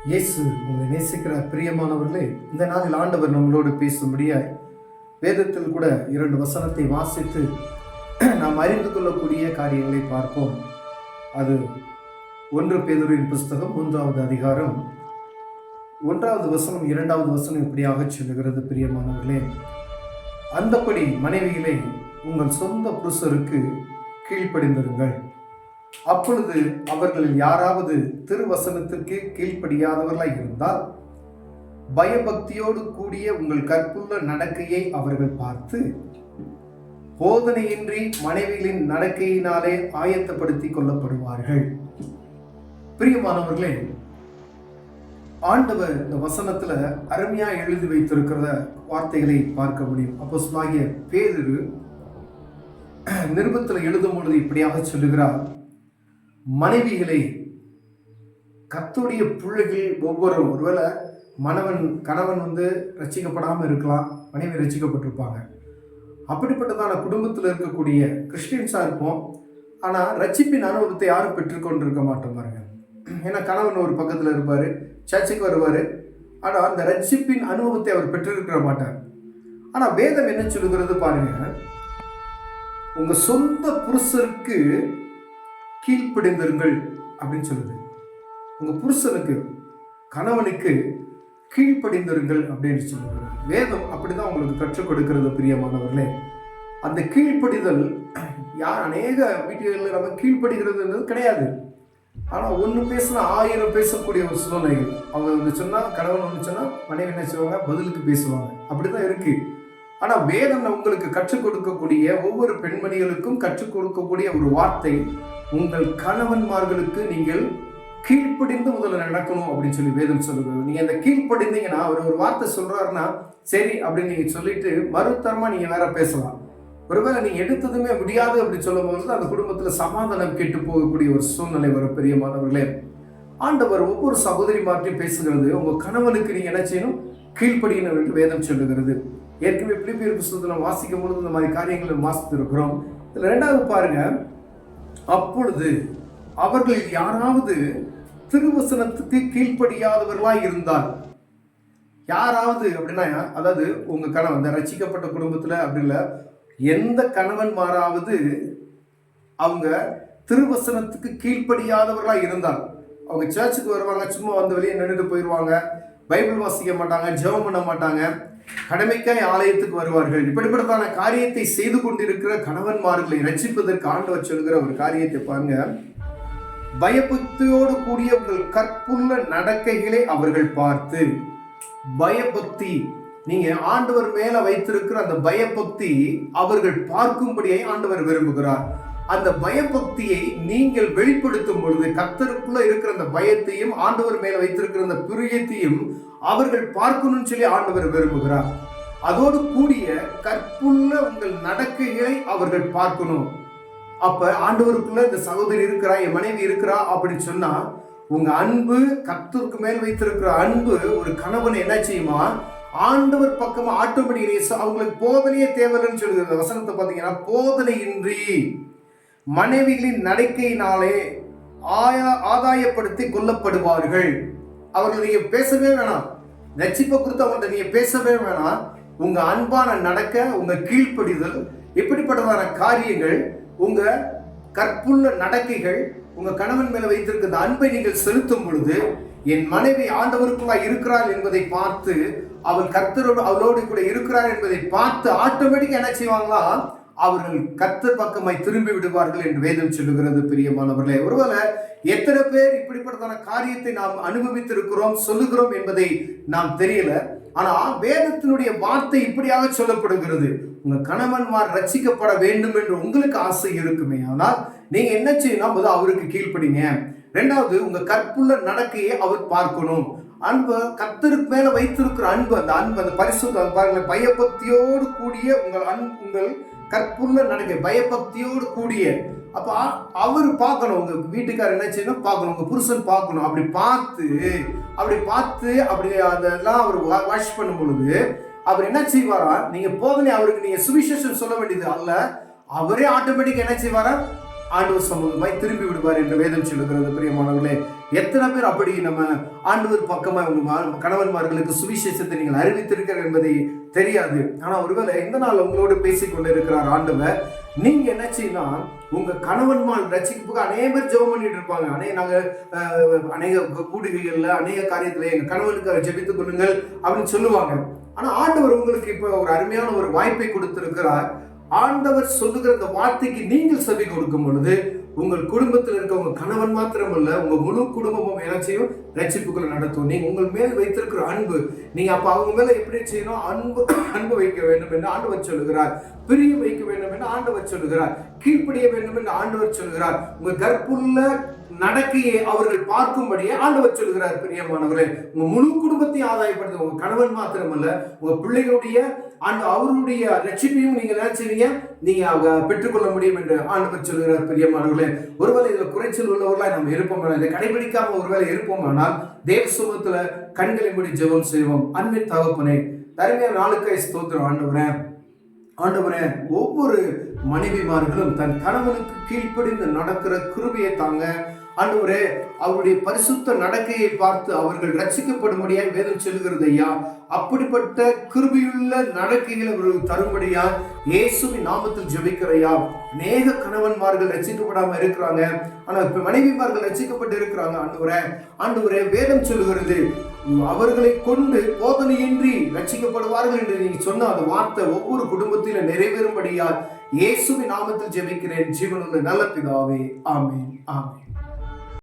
இயேசு உங்களை நேசிக்கிற பிரியமானவர்களே, இந்த நாளில் ஆண்டவர் நம்மளோடு பேசும்படியாய் வேதத்தில் கூட 2 வசனத்தை வாசித்து நாம் அறிந்து கொள்ளக்கூடிய காரியங்களை பார்ப்போம். அது 1 பேதுருவின் புஸ்தகம் 3வது அதிகாரம் 1வது வசனம் 2வது வசனம் இப்படியாக சொல்லுகிறது. பிரியமானவர்களே, அந்தப்படி மனைவிகளை உங்கள் சொந்த புருஷருக்கு கீழ்ப்படிந்திருங்கள். அப்பொழுது அவர்களில் யாராவது திருவசனத்திற்கு கீழ்ப்படியாதவர்களாய் இருந்தால் பயபக்தியோடு கூடிய உங்கள் கற்புள்ள நடக்கையை அவர்கள் பார்த்து போதனையின்றி மனைவிகளின் நடக்கையினாலே ஆயத்தப்படுத்திக் கொள்ளப்படுவார்கள். பிரியமானவர்களே, ஆண்டவர் இந்த வசனத்துல அருமையா எழுதி வைத்திருக்கிற வார்த்தைகளை பார்க்க முடியும். அப்போஸ்தலனாகிய பேதுரு நிருபத்தில் எழுதும் பொழுது இப்படியாக சொல்லுகிறார், மனைவிகளை கர்த்தருடைய பிள்ளைகள் ஒவ்வொருவரும், ஒருவேளை கணவன் ரட்சிக்கப்படாமல் இருக்கலாம், மனைவி ரட்சிக்கப்பட்டிருப்பாங்க. அப்படிப்பட்டதான குடும்பத்தில் இருக்கக்கூடிய கிறிஸ்டியன்ஸாக இருப்போம். ஆனால் ரட்சிப்பின் அனுபவத்தை யாரும் பெற்றுக்கொண்டிருக்க மாட்டோம் பாருங்க. ஏன்னா கணவன் ஒரு பக்கத்தில் இருப்பார், சர்ச்சுக்கு வருவார், ஆனால் அந்த ரட்சிப்பின் அனுபவத்தை அவர் பெற்றிருக்க மாட்டார். ஆனால் வேதம் என்ன சொல்லுகிறது பாருங்க, உங்கள் சொந்த புருஷருக்கு கீழ்ப்படிந்திருங்கள் அப்படின்னு சொல்லுது. உங்கள் புருஷனுக்கு, கணவனுக்கு கீழ்ப்படிந்திருங்கள் அப்படின்னு சொல்லுகிறது வேதம். அப்படிதான் உங்களுக்கு கற்றுக் கொடுக்கிறது. பிரியமானவர்களே, அந்த கீழ்ப்படிதல் அநேக வீட்டுகளில் நம்ம கீழ்ப்படுகிறதுன்றது கிடையாது. ஆனால் ஒன்று பேசினா 1000 பேசக்கூடிய ஒரு சூழ்நிலைகள். அவங்க ஒன்று சொன்னால், கணவன் ஒன்று சொன்னால் மனைவி என்ன செய்வாங்க, பதிலுக்கு பேசுவாங்க. அப்படிதான் இருக்கு. ஆனால் வேதம் உங்களுக்கு கற்றுக் கொடுக்கக்கூடிய, ஒவ்வொரு பெண்மணிகளுக்கும் கற்றுக் கொடுக்கக்கூடிய ஒரு வார்த்தை, உங்கள் கணவன்மார்களுக்கு நீங்கள் கீழ்ப்படிந்து முதல்ல நடக்கணும் அப்படின்னு சொல்லி வேதம் சொல்லுகிறது. நீங்க அந்த கீழ்ப்படிந்தீங்கன்னா, அவர் ஒரு வார்த்தை சொல்றாருன்னா சரி அப்படின்னு நீங்க சொல்லிட்டு மறுத்தரமா நீங்க வேற பேசலாம். ஒருவேளை நீங்க எடுத்ததுமே முடியாது அப்படின்னு சொல்லும் போது அந்த குடும்பத்துல சமாதானம் கெட்டு போகக்கூடிய ஒரு சூழ்நிலை வரும். பெரியமானவர்களே, ஆண்டவர் ஒவ்வொரு சகோதரி மாற்றி பேசுகிறது, உங்க கணவனுக்கு நீங்க என்ன செய்யணும், கீழ்ப்படியணும் என்று வேதம் சொல்லுகிறது. ஏற்கனவே பிலிப்பியர் புத்தகத்துல வாசிக்கும் பொழுது இந்த மாதிரி காரியங்களை வாசித்து இருக்கிறோம். இதுல 2வது பாருங்க, அப்பொழுது அவர்கள் யாராவது திருவசனத்துக்கு கீழ்ப்படியாதவர்களாய் இருந்தால், யாராவது அப்படின்னா, அதாவது உங்க கணவன் ரட்சிக்கப்பட்ட குடும்பத்துல அப்படி இல்லை, எந்த கணவன்மாராவது அவங்க திருவசனத்துக்கு கீழ்ப்படியாதவர்களாய் இருந்தால், அவங்க சர்ச்சுக்கு வருவாங்க, சும்மா வந்து வெளியே நின்றுட்டு போயிடுவாங்க, பைபிள் வாசிக்க மாட்டாங்க, ஜெபம் பண்ண மாட்டாங்க, கடமைக்காய் ஆலயத்துக்கு வருவார்கள். இப்படிப்பட்டதான காரியத்தை செய்து கொண்டிருக்கிற கணவன்மார்களை ரட்சிப்பதற்கு ஆண்டவர் சொல்கிற ஒரு காரியத்தை பாருங்க, பயபக்தியோடு கூடிய உங்கள் கற்புள்ள நடக்கைகளை அவர்கள் பார்த்து. பயபக்தி, நீங்க ஆண்டவர் மேல வைத்திருக்கிற அந்த பயபக்தி அவர்கள் பார்க்கும்படியை ஆண்டவர் விரும்புகிறார். அந்த பயபக்தியை நீங்கள் வெளிப்படுத்தும் பொழுது கர்த்தருக்குள்ள இருக்கிற அந்த பயத்தையும் ஆண்டவர் மேல வைத்திருக்கிற அந்த பிரியத்தையும் அவர்கள் பார்க்கணும்னு சொல்லி ஆண்டவர் விரும்புகிறார். அதோடு கூடிய கற்புள்ள உங்கள் நடக்கைகளை அவர்கள் பார்க்கணும். அப்ப ஆண்டவருக்குள்ள இந்த சகோதரி இருக்கிறா, என் மனைவி இருக்கிறா அப்படின்னு சொன்னா, உங்க அன்பு, கர்த்தருக்கு மேல் வைத்திருக்கிற அன்பு ஒரு கணவனை என்ன செய்யுமா, ஆண்டவர் பக்கமா ஆட்டோமேட்டிக். அவங்களுக்கு போதனையே தேவைன்னு சொல்லுது வசனத்தை பார்த்தீங்கன்னா, போதனையின்றி மனைவிகளின் நடக்கையினாலே ஆதாயப்படுத்தி கொள்ளப்படுவார்கள். அவர்கள் நீங்க பேசவே வேணாம், ரட்சிப்பை குறித்து அவங்கள்ட்ட நீங்க பேசவே வேணாம். உங்க அன்பான நடக்க, உங்க கீழ்ப்படிதல், இப்படிப்பட்டதான காரியங்கள், உங்க கற்புள்ள நடக்கைகள், உங்க கணவன் மேல வைத்திருக்கிற அன்பை நீங்கள் செலுத்தும் பொழுது, என் மனைவி ஆண்டவருக்குள்ளா இருக்கிறாள் என்பதை பார்த்து, அவள் கர்த்தரோடு அவளோடு கூட இருக்கிறார் என்பதை பார்த்து ஆட்டோமேட்டிக்கா என்ன செய்வாங்களா, அவர்கள் கர்த்தர் பக்கமாய் திரும்பி விடுவார்கள் என்று வேதம் சொல்லுகிறது. பிரியமானவர்களே, ஒருவேளை எத்தனை பேர் இப்படிப்பட்டதான காரியத்தை நாம் அனுபவித்திருக்கிறோம், சொல்லுகிறோம் என்பதை நாம் தெரியல. ஆனா வேதத்தினுடைய வார்த்தை இப்படியாக சொல்லப்படுகிறது, உங்க கணவன்மார் ரட்சிக்கப்பட வேண்டும் என்று உங்களுக்கு ஆசை இருக்குமே, ஆனால் நீங்க என்ன செய்யணும், அவருக்கு கீழ்ப்படிங்க. 2வது, உங்க கற்புள்ள நடக்கையை அவர் பார்க்கணும். அன்பு, கர்த்தருக்கு மேல வைத்திருக்கிற அன்பு, அந்த பரிசுத்த பாருங்க, பயபக்தியோடு கூடிய உங்கள் கற்புள்ள நடக்கை, பயபக்தியோடு கூடிய. அப்ப அவர் பார்க்கணும், உங்க வீட்டுக்காரர் என்ன செய்யணும், பார்க்கணும், உங்க புருஷன் பார்க்கணும். அப்படி பார்த்து அதெல்லாம் அவர் வாஷ் பண்ணும் பொழுது அவர் என்ன செய்வாரா, நீங்க போதனை அவருக்கு நீங்க சுவிசேஷம் சொல்ல வேண்டியது அல்ல, அவரே ஆட்டோமேட்டிக் என்ன செய்வாரா, ஆண்டவர் சமூகமாய் திரும்பி விடுவார் என்று வேதம் சொல்லுகிறது. பிரியமானவர்களே, எத்தனை பேர் அப்படி நம்ம ஆண்டவர் பக்கமாக உங்க கணவன்மார்களுக்கு சுவிசேஷத்தை நீங்கள் அறிவித்திருக்கிறார் என்பதை தெரியாது. ஆனா ஒருவேளை இந்த நாள் உங்களோடு பேசிக்கொண்டு இருக்கிறார் ஆண்டவர். நீங்க என்ன செய்யலாம், உங்க கணவன்மார் ரட்சிப்புக்கு அநேக பேர் ஜெபம் பண்ணிட்டு இருப்பாங்க. அநேக கூடுகைகள்ல அநேக காரியத்துல எங்க கணவனுக்கு ஜெபித்துக் கொள்ளுங்கள் அப்படின்னு சொல்லுவாங்க. ஆனா ஆண்டவர் உங்களுக்கு இப்ப ஒரு அருமையான ஒரு வாய்ப்பை கொடுத்திருக்கிறார். ஆண்டவர் சொல்லுகிற அந்த வார்த்தைக்கு நீங்கள் செவி கொடுக்கும் பொழுது உங்கள் குடும்பத்தில் இருக்க உங்க கணவன் மாத்திரமல்ல, உங்க முழு குடும்பமும் என்ன செய்யும், ரட்சிப்புக்குள்ள நடத்தும். நீங்க உங்கள் மேல் வைத்திருக்கிற அன்பு, நீங்க அப்ப அவங்க மேல எப்படி செய்யணும், அன்பு வைக்க வேண்டும் என்று ஆண்டவர் சொல்லுகிறார். பிரிய வைக்க வேண்டும் என்று ஆண்டவர் சொல்லுகிறார். கீழ்ப்படிய வேண்டும் என்று ஆண்டவர் சொல்லுகிறார். உங்க கற்புள்ள நடக்கையை அவர்கள் பார்க்கும்படியே ஆண்டவர் சொல்லுகிறார். பிரியமானவர்களே, உங்க முழு குடும்பத்தையும் ஆதாயப்படுத்த, உங்க கணவன் மாத்திரமல்ல, உங்க பிள்ளைகளுடைய அவருடைய ரட்சிப்பையும் நீங்க நினைச்சீங்க நீங்க பெற்றுக்கொள்ள முடியும் என்று ஆண்டவர் சொல்லுகிறார். பிரியமானவர்களே, ஒருவேளை இதுல குறைச்சல் உள்ளவர்களாய் நம்ம இருப்போம், இதை கடைபிடிக்காம ஒருவேளை இருப்போமானால் தேவ சமூகத்துல கண்களை மூடி ஜெபம் செய்வோம். அன்பின் தகப்பனே, தருமையான நாளுக்காய் ஸ்தோத்திரம். ஆண்டவரே, ஒவ்வொரு மனைவிமார்களும் தன் கணவனுக்கு கீழ்ப்படிந்து நடக்கிற கிருபையை தாங்க. ஆண்டவரே, அவருடைய பரிசுத்த நடக்கையை பார்த்து அவர்கள் ரட்சிக்கப்படும்படியாய் வேதம் சொல்லுகிறது ஐயா. அப்படிப்பட்ட கிருபையுள்ள நடக்கைகளை அவர்கள் தரும்படியா இயேசுவின் நாமத்தில் ஜெபிக்கிறையா. அநேக கணவன்மார்கள் ரட்சிக்கப்படாம இருக்கிறாங்க, ஆனா இப்ப மனைவிமார்கள் ரட்சிக்கப்பட்டு இருக்கிறாங்க. ஆண்டவரே, வேதம் சொல்லுகிறது அவர்களை கொண்டு போதனையின்றி ரட்சிக்கப்படுவார்கள் என்று நீங்க சொன்ன அந்த வார்த்தை ஒவ்வொரு குடும்பத்திலும் நிறைவேறும்படியா இயேசுவின் நாமத்தில் ஜெபிக்கிறேன் ஜீவனுள்ள நல்ல பிதாவே. ஆமென், ஆமென்.